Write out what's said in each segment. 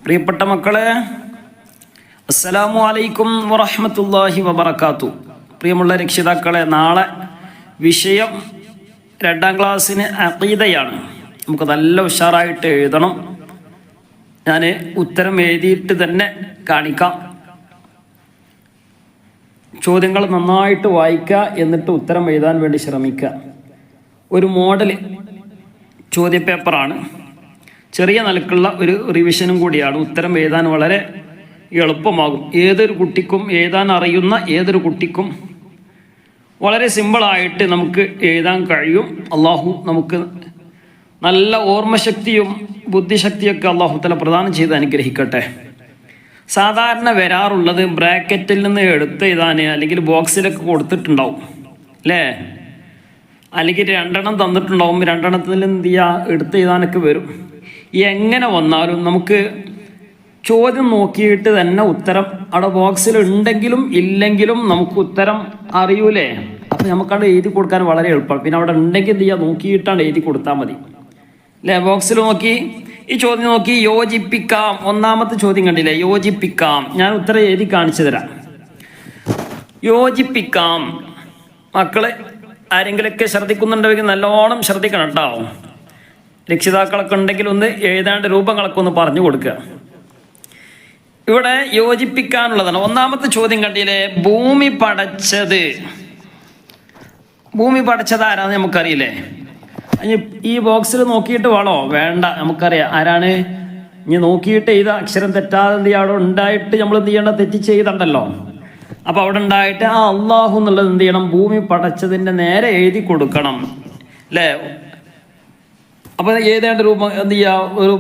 പ്രിയപ്പെട്ട മക്കളെ, അസ്സലാമു അലൈക്കും വറഹ്മത്തുള്ളാഹി വബറകാതുഹു. പ്രിയമുള്ള രക്ഷിതാക്കളെ, നാളെ വിഷയം 2ാം ക്ലാസ്സിന് അഖീദയാണ്. നമുക്ക് നല്ല ഉഷാറായിട്ട് എഴുതണം. ഞാൻ ഉത്തരം എഴുതിയിട്ട് തന്നെ കാണിക്കാം. ചോദ്യങ്ങൾ നന്നായിട്ട് വായിക്കുക, എന്നിട്ട് ഉത്തരം എഴുതാൻ വേണ്ടി ശ്രമിക്കുക. ഒരു മോഡൽ ചോദ്യപേപ്പറാണ്. ചെറിയ നിലക്കുള്ള ഒരു റിവിഷനും കൂടിയാണ്. ഉത്തരം എഴുതാൻ വളരെ എളുപ്പമാകും. ഏതൊരു കുട്ടിക്കും എഴുതാൻ അറിയുന്ന ഏതൊരു കുട്ടിക്കും വളരെ സിമ്പിളായിട്ട് നമുക്ക് എഴുതാൻ കഴിയും. അള്ളാഹു നമുക്ക് നല്ല ഓർമ്മശക്തിയും ബുദ്ധിശക്തിയൊക്കെ അള്ളാഹു തആല പ്രദാനം ചെയ്ത് അനുഗ്രഹിക്കട്ടെ. സാധാരണ വരാറുള്ളത് ബ്രാക്കറ്റിൽ നിന്ന് എടുത്ത് എഴുതാൻ, അല്ലെങ്കിൽ ബോക്സിലൊക്കെ കൊടുത്തിട്ടുണ്ടാവും അല്ലേ, അല്ലെങ്കിൽ 2 തന്നിട്ടുണ്ടാവും. 2 എന്ത് ചെയ്യുക, എടുത്ത് എഴുതാനൊക്കെ വരും. എങ്ങനെ വന്നാലും നമുക്ക് ചോദ്യം നോക്കിയിട്ട് തന്നെ ഉത്തരം അവിടെ ബോക്സിൽ ഉണ്ടെങ്കിലും ഇല്ലെങ്കിലും നമുക്ക് ഉത്തരം അറിയൂലേ. അപ്പം നമുക്കവിടെ എഴുതി കൊടുക്കാൻ വളരെ എളുപ്പമാണ്. പിന്നെ അവിടെ ഉണ്ടെങ്കിൽ എന്ത് ചെയ്യുക, നോക്കിയിട്ടാണ് എഴുതി കൊടുത്താൽ മതി അല്ലേ. ബോക്സിൽ നോക്കി ഈ ചോദ്യം നോക്കി യോജിപ്പിക്കാം. 1ാമത്തെ ചോദ്യം കണ്ടില്ലേ, യോജിപ്പിക്കാം. ഞാൻ ഉത്തരം എഴുതി കാണിച്ചു തരാം. യോജിപ്പിക്കാം. മക്കളെ ആരെങ്കിലൊക്കെ ശ്രദ്ധിക്കുന്നുണ്ടെങ്കിൽ നല്ലോണം ശ്രദ്ധിക്കണം കേട്ടോ. രക്ഷിതാക്കളൊക്കെ ഉണ്ടെങ്കിൽ ഒന്ന് എഴുതാണ്ട് രൂപങ്ങളൊക്കെ ഒന്ന് പറഞ്ഞു കൊടുക്കുക. ഇവിടെ യോജിപ്പിക്കാനുള്ളതാണ്. 1ാമത്തെ ചോദ്യം കണ്ടില്ലേ, ഭൂമി പടച്ചത് ആരാന്ന് നമുക്കറിയില്ലേ. ഈ ബോക്സിൽ നോക്കിയിട്ട് വേണോ? വേണ്ട, നമുക്കറിയാം ആരാണ്. ഇനി നോക്കിയിട്ട് എഴുതാ, അക്ഷരം തെറ്റാതെ എന്ത് ചെയ്യുക, അവിടെ ഉണ്ടായിട്ട് നമ്മൾ എന്ത് ചെയ്യേണ്ട, തെറ്റിച്ച് എഴുതണ്ടല്ലോ. അപ്പോൾ അവിടെ ഉണ്ടായിട്ട് ആ അള്ളാഹു എന്നുള്ളത് എന്ത് ചെയ്യണം, ഭൂമി പടച്ചതിൻ്റെ നേരെ എഴുതി കൊടുക്കണം അല്ലേ. അപ്പോൾ എഴുതേണ്ട രൂപം എന്ത് ചെയ്യുക, ഒരു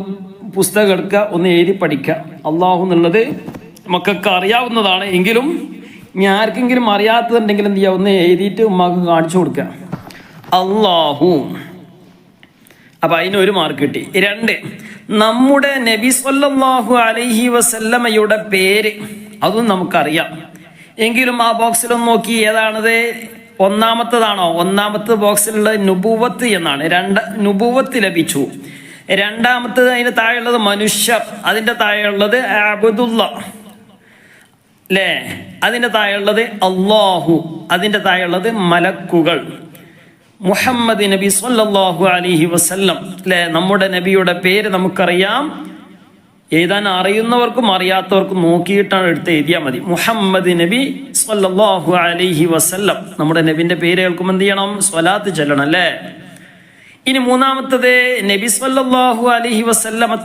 പുസ്തകം എടുക്കുക, ഒന്ന് എഴുതി പഠിക്കുക. അള്ളാഹു എന്നുള്ളത് മക്കൾക്ക് അറിയാവുന്നതാണ്. എങ്കിലും ഇനി ആർക്കെങ്കിലും അറിയാത്തതുണ്ടെങ്കിൽ എന്ത് ചെയ്യുക, ഒന്ന് എഴുതിയിട്ട് ഉമ്മാക്ക് കാണിച്ചു കൊടുക്കുക. അള്ളാഹു. അപ്പം അതിനൊരു മാർക്ക് കിട്ടി. 2, നമ്മുടെ നബി സല്ലല്ലാഹു അലൈഹി വസല്ലമയുടെ പേര്, അതും നമുക്കറിയാം. എങ്കിലും ആ ബോക്സിലൊന്ന് നോക്കി ഏതാണത്, 1ാമത്തതാണോ? 1ാമത്തെ ബോക്സിലുള്ളത് നുബുവത്ത് എന്നാണ്. നുബുവത്ത് ലഭിച്ചു. 2ാമത്തത് അതിൻ്റെ താഴെയുള്ളത് മനുഷ്യർ, അതിൻ്റെ താഴെയുള്ളത് അബ്ദുള്ള അല്ലേ, അതിൻ്റെ താഴെയുള്ളത് അള്ളാഹു, അതിൻ്റെ താഴെയുള്ളത് മലക്കുകൾ. മുഹമ്മദ് നബി സല്ലല്ലാഹു അലൈഹി വസല്ലം അല്ലേ, നമ്മുടെ നബിയുടെ പേര് നമുക്കറിയാം. എഴുതാൻ അറിയുന്നവർക്കും അറിയാത്തവർക്കും നോക്കിയിട്ടാണ് എടുത്ത് എഴുതിയാൽ മതി. മുഹമ്മദ് നബി സല്ലല്ലാഹു അലൈഹി വസല്ലം. നമ്മുടെ നബിൻ്റെ പേര് കേൾക്കുമ്പോൾ എന്ത് ചെയ്യണം, സ്വലാത്ത് ചൊല്ലണം അല്ലേ. ഇനി 3ാമത്തത് നബി സല്ലല്ലാഹു അലൈഹി വസല്ലമ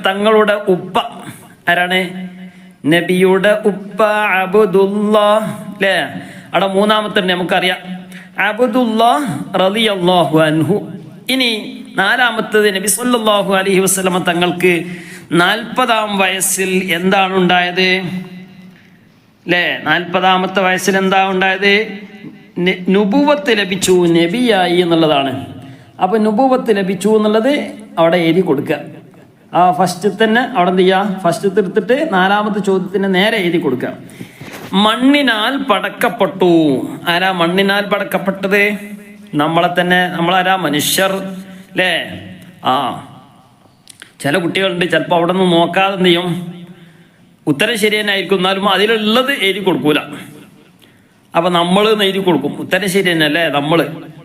തങ്ങളുടെ ഉപ്പ ആരാണ്? നബിയുടെ ഉപ്പ അബ്ദുല്ലാഹ് അല്ലേ. അവിടെ 3ാമത്തെ നമുക്കറിയാം, അബ്ദുല്ലാഹ് റളിയല്ലാഹു അൻഹു. ഇനി 4ാമത്തത് നബി സല്ലല്ലാഹു അലൈഹി വസല്ലമ തങ്ങൾക്ക് 40ാം വയസ്സിൽ എന്താണ് ഉണ്ടായത് അല്ലേ. 40ാമത്തെ വയസ്സിൽ എന്താ ഉണ്ടായത്? നുബുവത്ത് ലഭിച്ചു, നബിയായി എന്നുള്ളതാണ്. അപ്പോൾ നുബുവത്ത് ലഭിച്ചു എന്നുള്ളത് അവിടെ എഴുതി കൊടുക്കുക. ആ ഫസ്റ്റ് തന്നെ അവിടെ എന്ത് ചെയ്യുക, ഫസ്റ്റ് എടുത്തിട്ട് 4ാമത്തെ ചോദ്യത്തിന് നേരെ എഴുതി കൊടുക്കുക. മണ്ണിനാൽ പടക്കപ്പെട്ടു. ആരാ മണ്ണിനാൽ പടക്കപ്പെട്ടത്? നമ്മളെ തന്നെ. നമ്മളാരാ? മനുഷ്യർ അല്ലേ. ചില കുട്ടികളുണ്ട്, ചിലപ്പോൾ അവിടെ നിന്ന് നോക്കാതെ എന്ത് ചെയ്യും, ഉത്തരം ശരി തന്നെ ആയിരിക്കും, എന്നാലും അതിലുള്ളത് എഴുതി കൊടുക്കൂല. അപ്പം നമ്മൾ എഴുതി കൊടുക്കും, ഉത്തരം ശരി തന്നെ അല്ലേ നമ്മൾ.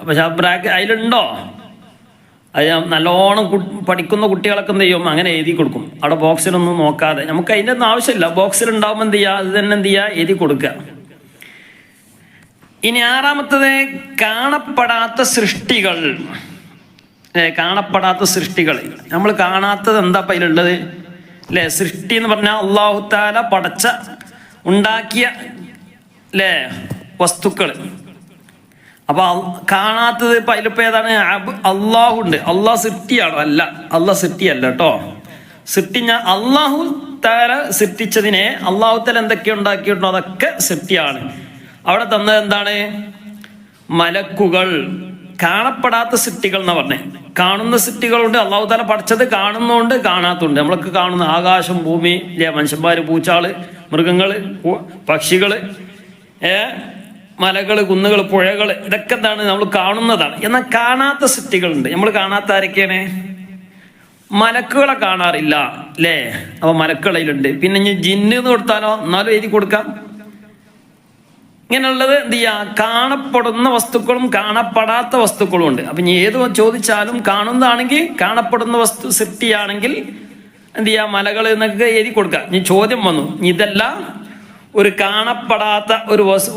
പക്ഷെ ആ ബ്രാക്ക് അതിലുണ്ടോ, അത് നല്ലോണം പഠിക്കുന്ന കുട്ടികളൊക്കെ എന്ത് ചെയ്യും, അങ്ങനെ എഴുതി കൊടുക്കും. അവിടെ ബോക്സിലൊന്നും നോക്കാതെ. നമുക്ക് അതിൻ്റെ ഒന്നും ആവശ്യമില്ല. ബോക്സിലുണ്ടാവുമ്പോൾ എന്ത് ചെയ്യുക, അത് തന്നെ എന്ത് ചെയ്യുക, എഴുതി കൊടുക്കുക. ഇനി 6ാമത്തത് കാണപ്പെടാത്ത സൃഷ്ടികൾ. കാണപ്പെടാത്ത സൃഷ്ടികൾ, നമ്മൾ കാണാത്തത് എന്താ അതിലുള്ളത് അല്ലേ. സൃഷ്ടി എന്ന് പറഞ്ഞാൽ അല്ലാഹു തആല പടച്ച ഉണ്ടാക്കിയ അല്ലേ വസ്തുക്കൾ. അപ്പൊ കാണാത്തത് ഇപ്പം അതിലിപ്പോൾ ഏതാണ്? അള്ളാഹു ഉണ്ട്. അള്ളാഹ് സൃഷ്ടിയാണോ? അല്ല, അള്ളാഹ് സൃഷ്ടിയല്ല കേട്ടോ. സൃഷ്ടി ഞാൻ അള്ളാഹു തആല സൃഷ്ടിച്ചതിനെ അള്ളാഹു തആല എന്തൊക്കെ ഉണ്ടാക്കിയിട്ടുണ്ടോ അതൊക്കെ സൃഷ്ടിയാണ്. അവിടെ തന്നത് എന്താണ്? മലക്കുകൾ. കാണപ്പെടാത്ത സൃഷ്ടികൾ എന്ന് പറഞ്ഞേ. കാണുന്ന സൃഷ്ടികളുണ്ട്, അള്ളാഹു തആല പഠിച്ചത് കാണുന്നുണ്ട്, കാണാത്തുണ്ട്. നമ്മളൊക്കെ കാണുന്ന ആകാശം, ഭൂമി ഇല്ലേ, മനുഷ്യന്മാര്, പൂച്ചാള്, മൃഗങ്ങള്, പക്ഷികള്, മലകൾ, കുന്നുകൾ, പുഴകൾ, ഇതൊക്കെ എന്താണ് നമ്മൾ കാണുന്നതാണ്. എന്നാൽ കാണാത്ത സൃഷ്ടികളുണ്ട്. നമ്മൾ കാണാത്ത ആരൊക്കെയാണ്? മലക്കുകളെ കാണാറില്ല അല്ലേ? അപ്പൊ മലക്കുകളിലുണ്ട്. പിന്നെ ഇനി ജിന്ന് എന്ന് കൊടുത്താലോ? എന്നാലും എഴുതി കൊടുക്കാം. ഇങ്ങനെയുള്ളത് എന്ത് ചെയ്യാ? കാണപ്പെടുന്ന വസ്തുക്കളും കാണപ്പെടാത്ത വസ്തുക്കളും ഉണ്ട്. അപ്പൊ ഇനി ഏത് ചോദിച്ചാലും കാണുന്നതാണെങ്കിൽ, കാണപ്പെടുന്ന വസ്തു സൃഷ്ടിയാണെങ്കിൽ എന്ത് ചെയ്യാ? മലകൾ എന്നൊക്കെ എഴുതി കൊടുക്കാം. ഇനി ചോദ്യം വന്നു, ഇതല്ല ഒരു കാണപ്പെടാത്ത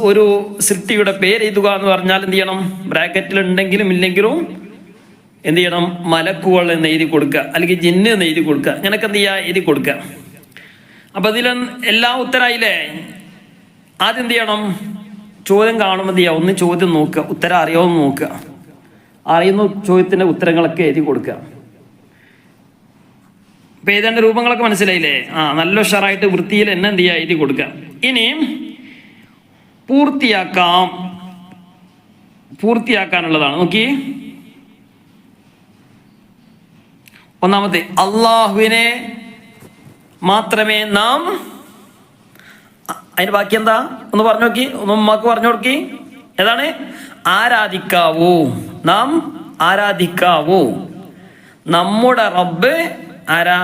ഒരു സൃഷ്ടിയുടെ പേര് എഴുതുക എന്ന് പറഞ്ഞാൽ എന്ത് ചെയ്യണം? ബ്രാക്കറ്റിൽ ഉണ്ടെങ്കിലും ഇല്ലെങ്കിലും എന്ത് ചെയ്യണം? മലക്കുകൾ എന്ന് എഴുതി കൊടുക്കുക, അല്ലെങ്കിൽ ജിന്ന് എന്ന് എഴുതി കൊടുക്കുക. ഇങ്ങനൊക്കെ എന്ത് ചെയ്യുക? എഴുതി കൊടുക്കുക. അപ്പൊ ഇതിൽ എല്ലാം ഉത്തരായില്ലേ? ആദ്യം എന്ത് ചെയ്യണം? ചോദ്യം കാണുമ്പോൾ എന്ത് ചെയ്യുക? ഒന്ന് ചോദ്യം നോക്കുക, ഉത്തരം അറിയാമെന്ന് നോക്കുക. അറിയുന്ന ചോദ്യത്തിന്റെ ഉത്തരങ്ങളൊക്കെ എഴുതി കൊടുക്കുക. ഇപ്പൊ എഴുതേണ്ട രൂപങ്ങളൊക്കെ മനസ്സിലായില്ലേ? നല്ല ഉഷാറായിട്ട് വൃത്തിയിൽ എന്നെ എന്ത് ചെയ്യുക? എഴുതി കൊടുക്കുക. ഇനി പൂർത്തിയാക്കാനുള്ളതാണ്. നോക്കി, ഒന്നാമത്തെ അള്ളാഹുവിനെ മാത്രമേ നാം, അതിന് ബാക്കി എന്താ ഒന്ന് പറഞ്ഞു നോക്കി, ഒന്ന് ഉമ്മാക്ക് പറഞ്ഞു കൊടുക്കി. ഏതാണ്? ആരാധിക്കാവൂ, നാം ആരാധിക്കാവൂ. നമ്മുടെ റബ്ബ് ആരാ?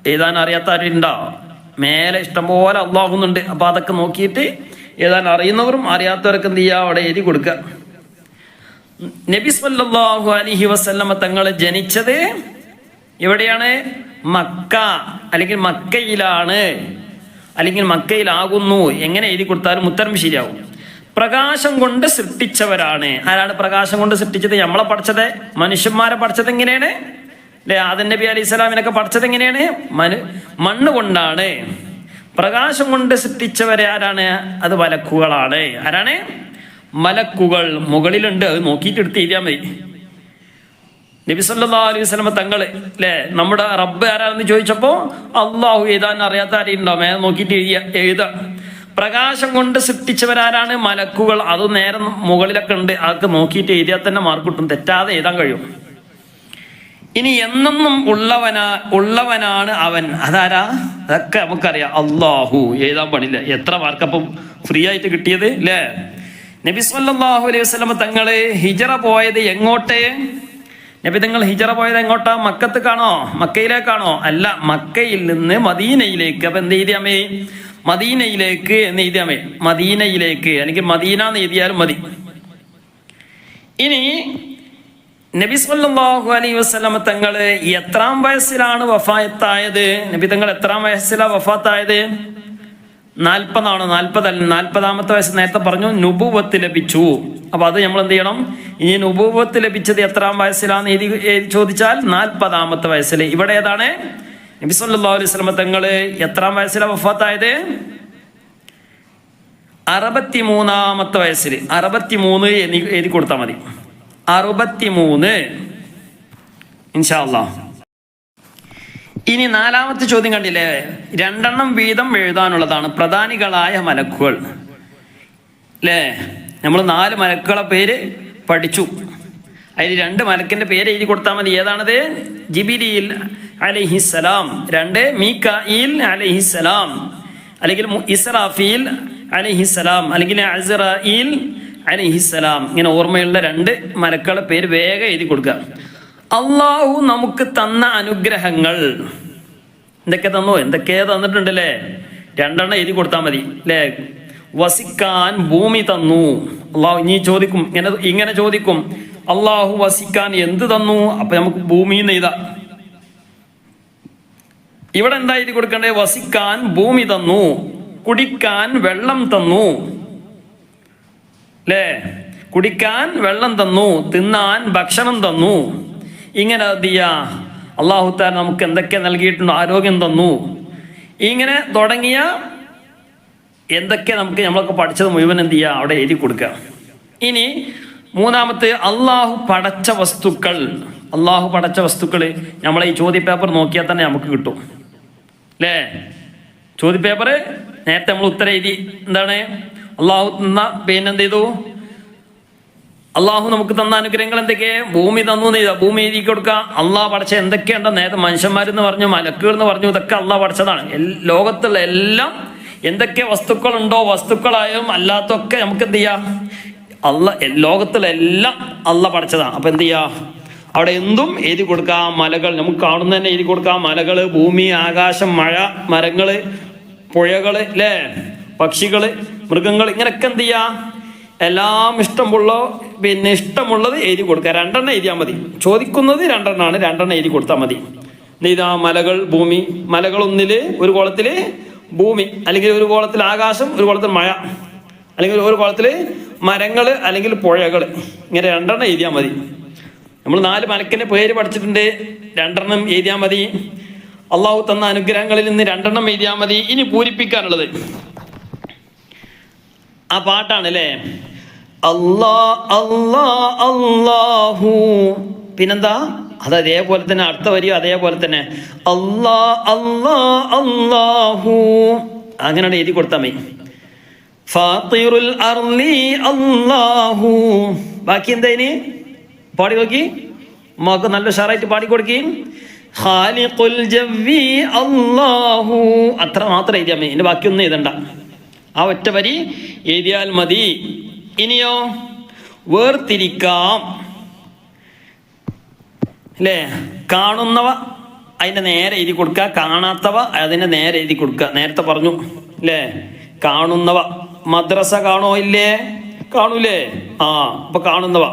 എഴുതാൻ അറിയാത്ത ആരുണ്ടോ? മേലെ ഇഷ്ടംപോലെ അള്ളാഹുന്നുണ്ട്. അപ്പൊ അതൊക്കെ നോക്കിയിട്ട് എഴുതാൻ അറിയുന്നവരും അറിയാത്തവരൊക്കെ എന്ത് ചെയ്യുക? അവിടെ എഴുതി കൊടുക്കുക. നബി സല്ലല്ലാഹു അലൈഹി വസല്ലമ തങ്ങൾ ജനിച്ചത് എവിടെയാണ്? മക്ക, അല്ലെങ്കിൽ മക്കയിലാണ്, അല്ലെങ്കിൽ മക്കയിലാകുന്നു. എങ്ങനെ എഴുതി കൊടുത്താലും ഉത്തരം ശരിയാവും. പ്രകാശം കൊണ്ട് സൃഷ്ടിച്ചവരാണ്. ആരാണ് പ്രകാശം കൊണ്ട് സൃഷ്ടിച്ചത്? നമ്മളെ പഠിച്ചത്, മനുഷ്യന്മാരെ പഠിച്ചത് എങ്ങനെയാണ്? അല്ലെ, ആദം നബി അലൈഹി സ്വലാമിനൊക്കെ പഠിച്ചത് എങ്ങനെയാണ്? മണ്ണ് കൊണ്ടാണ്. പ്രകാശം കൊണ്ട് സൃഷ്ടിച്ചവരെ ആരാണ്? അത് മലക്കുകളാണ്. ആരാണ്? മലക്കുകൾ. മുകളിലുണ്ട്, അത് നോക്കിയിട്ട് എടുത്ത് എഴുതിയാൽ മതി. നബി സല്ലല്ലാഹു അലൈഹി വസല്ലം തങ്ങൾ അല്ലെ, നമ്മുടെ റബ്ബ് ആരാണെന്ന് ചോദിച്ചപ്പോ അള്ളാഹു എഴുതാൻ അറിയാത്ത ആരെയുണ്ടാവും? നോക്കിയിട്ട് എഴുതാം. പ്രകാശം കൊണ്ട് സൃഷ്ടിച്ചവരാരാണ്? മലക്കുകൾ. അത് നേരെ മുകളിലൊക്കെ ഉണ്ട്, അതൊക്കെ നോക്കിയിട്ട് എഴുതിയാൽ തന്നെ മാർക്ക് കിട്ടും, തെറ്റാതെ എഴുതാൻ കഴിയും. ഇനി എന്നെന്നും ഉള്ളവനാണ് അവൻ. അതാരാ? അതൊക്കെ നമുക്കറിയാം, അള്ളാഹു. എഴുതാൻ പാടില്ല. എത്ര മാർക്കപ്പം ഫ്രീ ആയിട്ട് കിട്ടിയത് അല്ലേ? നബി സല്ലല്ലാഹു അലൈഹി വസല്ലം തങ്ങള് ഹിജറ പോയത് എങ്ങോട്ടേ? നബി തങ്ങൾ ഹിജറ പോയത് എങ്ങോട്ടാ? മക്കത്തേക്കാണോ? മക്കയിലേക്കാണോ? അല്ല, മക്കയിൽ നിന്ന് മദീനയിലേക്ക്. അപ്പൊ എന്ത് എഴുതിയാമേ? മദീനയിലേക്ക് എന്ന് എഴുതിയാമേ. മദീനയിലേക്ക്, അല്ലെങ്കിൽ മദീന എന്ന് എഴുതിയാലും മതി. ഇനി നബി സല്ലല്ലാഹു അലൈഹി വസല്ലം തങ്ങള് എത്രാം വയസ്സിലാണ് വഫാത്തായത്? നബി തങ്ങൾ എത്രാം വയസ്സിലാണ് വഫാത്തായത്? 40 40ാമത്തെ വയസ്സ്. നേരത്തെ പറഞ്ഞു നുബുവത്ത് ലഭിച്ചു. അപ്പൊ അത് നമ്മൾ എന്ത് ചെയ്യണം? ഇനി നുബുവത്ത് ലഭിച്ചത് എത്രാം വയസ്സിലാന്ന് ചോദിച്ചാൽ 40ാമത്തെ വയസ്സിൽ. ഇവിടെ ഏതാണ്? നബി സല്ലല്ലാഹു അലൈഹി വസല്ലം തങ്ങള് എത്രാം വയസ്സിലാണ് വഫാത്തായത്? 63ാമത്തെ വയസ്സിൽ. 63 എഴുതി കൊടുത്താൽ മതി. 63 ഇൻഷാ അല്ലാഹ്. ഇനി 4ാമത്തെ ചോദ്യം കണ്ടില്ലേ? 2 വീതം എഴുതാനുള്ളതാണ്. പ്രധാനികളായ മലക്കുകൾ അല്ലേ? നമ്മൾ 4 മലക്കുകളെ പേര് പഠിച്ചു. അതിൽ 2 മലക്കിന്റെ പേര് എഴുതി കൊടുത്താൽ മതി. ഏതാണത്? ജിബ്രീൽ അലൈഹിസ്സലാം, 2 മീകായിൽ അലൈഹിസ്സലാം, അല്ലെങ്കിൽ ഇസ്രാഫീൽ അലൈഹിസ്സലാം, അല്ലെങ്കിൽ അസ്റായീൽ അലൈഹിസ്സലാം. ഇങ്ങനെ ഓർമ്മയുള്ള 2 മലക്കുകളെ പേര് വേഗം എഴുതി കൊടുക്കുക. അള്ളാഹു നമുക്ക് തന്ന അനുഗ്രഹങ്ങൾ എന്തൊക്കെ തന്നു? എന്തൊക്കെയാ തന്നിട്ടുണ്ടല്ലേ? 2 എഴുതി കൊടുത്താൽ മതി അല്ലേ? വസിക്കാൻ ഭൂമി തന്നു. അള്ളാഹു ഇനി ചോദിക്കും, ഇങ്ങനെ ചോദിക്കും, അള്ളാഹു വസിക്കാൻ എന്ത് തന്നു? അപ്പൊ നമുക്ക് ഭൂമിന്ന് എഴുതാം. ഇവിടെ എന്താ എഴുതി കൊടുക്കണ്ടേ? വസിക്കാൻ ഭൂമി തന്നു, കുടിക്കാൻ വെള്ളം തന്നു അല്ലേ? കുടിക്കാൻ വെള്ളം തന്നു, തിന്നാൻ ഭക്ഷണം തന്നു. ഇങ്ങനെ അള്ളാഹു തആല നമുക്ക് എന്തൊക്കെ നൽകിയിട്ടുണ്ട്? ആരോഗ്യം തന്നു. ഇങ്ങനെ തുടങ്ങിയ എന്തൊക്കെ നമ്മളൊക്കെ പഠിച്ചത് മുഴുവൻ എന്ത് ചെയ്യുക? അവിടെ എഴുതി കൊടുക്കുക. ഇനി 3ാമത്തെ അള്ളാഹു പടച്ച വസ്തുക്കൾ. അള്ളാഹു പടച്ച വസ്തുക്കൾ നമ്മളെ ഈ ചോദ്യ പേപ്പർ നോക്കിയാൽ തന്നെ നമുക്ക് കിട്ടും അല്ലേ? ചോദ്യ പേപ്പർ നേരത്തെ നമ്മൾ ഉത്തരം എഴുതി. എന്താണ്? അള്ളാഹു തന്ന, പിന്നെന്ത് ചെയ്തു? അള്ളാഹു നമുക്ക് തന്ന അനുഗ്രഹങ്ങൾ എന്തൊക്കെ? ഭൂമി തന്നു എന്ന് ചെയ്താൽ ഭൂമി എഴുതി കൊടുക്കുക. അള്ളാഹ് പഠിച്ച എന്തൊക്കെയുണ്ടോ? നേരത്തെ മനുഷ്യന്മാരെന്ന് പറഞ്ഞു, മലക്കുകൾ എന്ന് പറഞ്ഞു, ഇതൊക്കെ അള്ളാഹ് പഠിച്ചതാണ്. ലോകത്തുള്ള എല്ലാം എന്തൊക്കെ വസ്തുക്കളുണ്ടോ, വസ്തുക്കളായും അല്ലാത്തൊക്കെ നമുക്ക് എന്ത് ചെയ്യാം? ലോകത്തിലെല്ലാം അള്ളാഹ് പഠിച്ചതാണ്. അപ്പൊ എന്ത് ചെയ്യാ? അവിടെ എന്തും എഴുതി കൊടുക്കാം. മലകൾ നമുക്ക് കാണുന്ന തന്നെ എഴുതി കൊടുക്കാം. മലകള്, ഭൂമി, ആകാശം, മഴ, മരങ്ങള്, പുഴകള്, അല്ലേ, പക്ഷികള്, മൃഗങ്ങൾ, ഇങ്ങനൊക്കെ എന്ത് ചെയ്യാ, എല്ലാം ഇഷ്ടമുള്ളത് എഴുതി കൊടുക്കുക. 2 എഴുതിയാൽ മതി. ചോദിക്കുന്നത് 2 2 എഴുതി കൊടുത്താൽ മതി. ഇതാ മലകൾ, ഭൂമി, മലകൾ ഒന്നില് ഒരു കോളത്തില് ഭൂമി, അല്ലെങ്കിൽ ഒരു കോളത്തിൽ ആകാശം, ഒരു കോളത്തിൽ മഴ, അല്ലെങ്കിൽ ഒരു കോളത്തിൽ മരങ്ങൾ, അല്ലെങ്കിൽ പുഴകൾ, ഇങ്ങനെ 2 എഴുതിയാൽ മതി. നമ്മൾ 4 മലക്കിന്റെ പേര് പഠിച്ചിട്ടുണ്ട്. 2 എഴുതിയാൽ മതി. അള്ളാഹു തന്ന അനുഗ്രഹങ്ങളിൽ നിന്ന് 2 എഴുതിയാൽ മതി. ഇനി പൂരിപ്പിക്കാനുള്ളത് ആ പാട്ടാണ് അല്ലേ. അല്ലാഹു, പിന്നെന്താ, അത് അതേപോലെ തന്നെ അടുത്ത വരിയോ അതേപോലെ തന്നെ അല്ലാഹു, അങ്ങനെയാണ് എഴുതി കൊടുത്താൽ മതി. ഫാത്തിറുൽ അർളി അല്ലാഹു. ബാക്കി എന്താ ഇനി പാടി നോക്കി, ഉമ്മാക്ക് നല്ല ഉഷാറായിട്ട് പാടി കൊടുക്കി. ഖാലിഖുൽ ജവ്വി അല്ലാഹു, അത്ര മാത്രം എഴുതിയാൽ മതി. ഇതിന്റെ ബാക്കിയൊന്നും എഴുതണ്ട. ആ ഒറ്റ വരി എഴുതിയാൽ മതി. ഇനിയോ വേർതിരിക്കാം അല്ലേ. കാണുന്നവ അതിന്റെ നേരെ എഴുതി കൊടുക്കുക, കാണാത്തവ അതിന്റെ നേരെ എഴുതി കൊടുക്കുക. നേരത്തെ പറഞ്ഞു അല്ലേ, കാണുന്നവ. മദ്രസ കാണോ ഇല്ലേ? കാണൂലേ? അപ്പൊ കാണുന്നവ.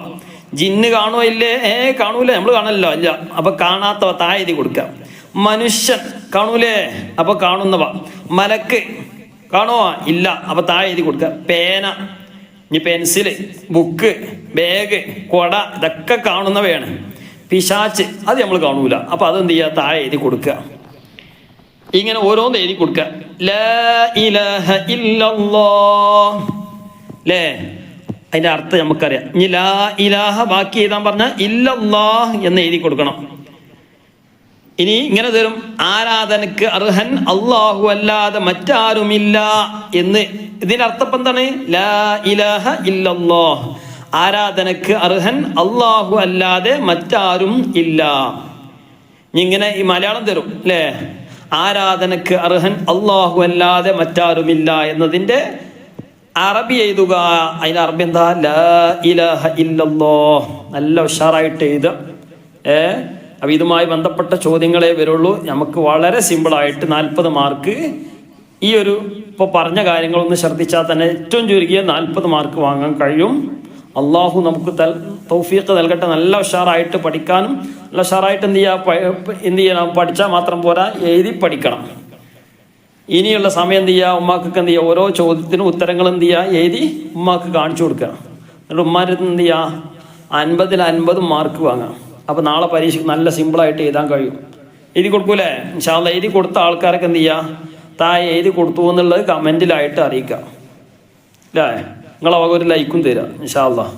ജിന്ന് കാണോ ഇല്ലേ? കാണൂലേ? നമ്മൾ കാണല്ലോ, ഇല്ല. അപ്പൊ കാണാത്തവ താഴെ എഴുതി കൊടുക്കുക. മനുഷ്യൻ കാണൂലേ? അപ്പൊ കാണുന്നവ. മലക്ക് കാണോ? ഇല്ല. അപ്പൊ താഴെ എഴുതി കൊടുക്കുക. പേന, ഇനി പെൻസില്, ബുക്ക്, ബാഗ്, കൊട, ഇതൊക്കെ കാണുന്നവയാണ്. പിശാച്ച് അത് നമ്മൾ കാണൂല. അപ്പൊ അതെന്ത് ചെയ്യുക, താഴെ എഴുതി കൊടുക്കുക. ഇങ്ങനെ ഓരോന്ന് എഴുതി കൊടുക്കുക. ലാ ഇലാഹ ഇല്ലല്ലാഹ്, ല്ലേ, അതിന്റെ അർത്ഥം നമുക്കറിയാം. ഇനി ലാ ഇലാഹ ബാക്കി എഴുതാൻ പറഞ്ഞാൽ ഇല്ലല്ലാഹ് എന്ന് എഴുതി കൊടുക്കണം. ഇനി ഇങ്ങനെ തരും, ആരാധനക്ക് അർഹൻ അല്ലാഹു അല്ലാതെ മറ്റാരുമില്ല എന്ന്. ഇതിന്റെ അർത്ഥം എന്താണ്? ലാ ഇലാഹ ഇല്ലല്ലാഹ്, ആരാധനക്ക് അർഹൻ അല്ലാഹു അല്ലാതെ മറ്റാരും ഇല്ല. ഇങ്ങനെ ഈ മലയാളം തരും അല്ലേ, ആരാധനക്ക് അർഹൻ അല്ലാഹു അല്ലാതെ മറ്റാരുമില്ല എന്നതിന്റെ അറബി എഴുതുക. അതിന്റെ അറബി എന്താ? ലാ ഇലാഹ ഇല്ലല്ലാഹ്. നല്ല ഉഷാറായിട്ട് എഴുതുക. അപ്പൊ ഇതുമായി ബന്ധപ്പെട്ട ചോദ്യങ്ങളെ വരുള്ളൂ. നമുക്ക് വളരെ സിമ്പിളായിട്ട് 40 മാർക്ക് ഈ ഒരു ഇപ്പോൾ പറഞ്ഞ കാര്യങ്ങളൊന്ന് ശ്രദ്ധിച്ചാൽ തന്നെ ഏറ്റവും ചുരുങ്ങിയ 40 മാർക്ക് വാങ്ങാൻ കഴിയും. അള്ളാഹു നമുക്ക് തൗഫീഖ് നൽകട്ടെ. നല്ല ഉഷാറായിട്ട് പഠിക്കാനും, നല്ല ഉഷാറായിട്ട് എന്ത് ചെയ്യണം, പഠിച്ചാൽ മാത്രം പോരാ, എഴുതി പഠിക്കണം. ഇനിയുള്ള സമയം എന്ത് ചെയ്യുക, ഉമ്മാക്കൊക്കെ എന്ത് ചെയ്യുക, ഓരോ ചോദ്യത്തിനും ഉത്തരങ്ങൾ എന്ത് ചെയ്യുക, എഴുതി ഉമ്മാക്ക് കാണിച്ചു കൊടുക്കുക. എന്നിട്ട് ഉമ്മാരത്ത് എന്ത് ചെയ്യുക, 50-ൽ 50 മാർക്ക് വാങ്ങാം. അപ്പോൾ നാളെ പരീക്ഷയ്ക്ക് നല്ല സിമ്പിളായിട്ട് എഴുതാൻ കഴിയും. എഴുതി കൊടുക്കൂലേ? ഇൻഷാ അല്ലാഹ് എഴുതി കൊടുത്ത ആൾക്കാരൊക്കെ എന്ത് ചെയ്യുക, താഴെ എഴുതി കൊടുത്തു എന്നുള്ളത് കമൻറ്റിലായിട്ട് അറിയിക്കുക അല്ലേ. നിങ്ങളെ വക ഒരു ലൈക്കും തരാം ഇൻഷാ അല്ലാഹ്.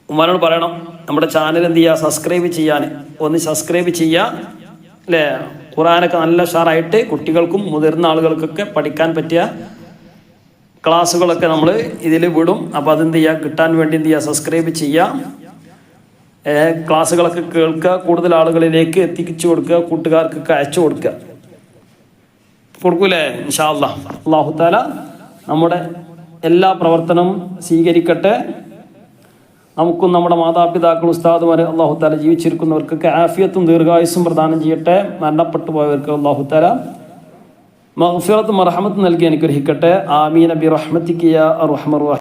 ഉമ്മാനോട് പറയണം നമ്മുടെ ചാനൽ എന്ത് ചെയ്യുക, സബ്സ്ക്രൈബ് ചെയ്യാൻ. ഒന്ന് സബ്സ്ക്രൈബ് ചെയ്യുക അല്ലേ. ഖുർആനൊക്കെ നല്ല ഉഷാറായിട്ട് കുട്ടികൾക്കും മുതിർന്ന ആളുകൾക്കൊക്കെ പഠിക്കാൻ പറ്റിയ ക്ലാസ്സുകളൊക്കെ നമ്മൾ ഇതിൽ വിടും. അപ്പോൾ അതെന്ത് ചെയ്യുക, കിട്ടാൻ വേണ്ടി എന്ത് ചെയ്യുക, സബ്സ്ക്രൈബ് ചെയ്യുക. ക്ലാസ്സുകളൊക്കെ കേൾക്കുക, കൂടുതൽ ആളുകളിലേക്ക് എത്തിച്ചു കൊടുക്കുക, കൂട്ടുകാർക്കൊക്കെ അയച്ചു കൊടുക്കൂലേ ഇൻഷാ അല്ലാഹ്. അല്ലാഹു തആല നമ്മുടെ എല്ലാ പ്രവർത്തനവും സ്വീകരിക്കട്ടെ. നമുക്കും നമ്മുടെ മാതാപിതാക്കൾ, ഉസ്താദുമാർ, അല്ലാഹു തആല ജീവിച്ചിരിക്കുന്നവർക്കൊക്കെ ആഫിയത്തും ദീർഘായുസ്സും പ്രദാനം ചെയ്യട്ടെ. മരണപ്പെട്ടു പോയവർക്ക് അല്ലാഹു തആല മഗ്ഫിറത്തും മർഹമത്തും നൽകി അനുഗ്രഹിക്കട്ടെ. ആമീൻ ബിറഹ്മതിക യാ അർഹമർ റഹീം.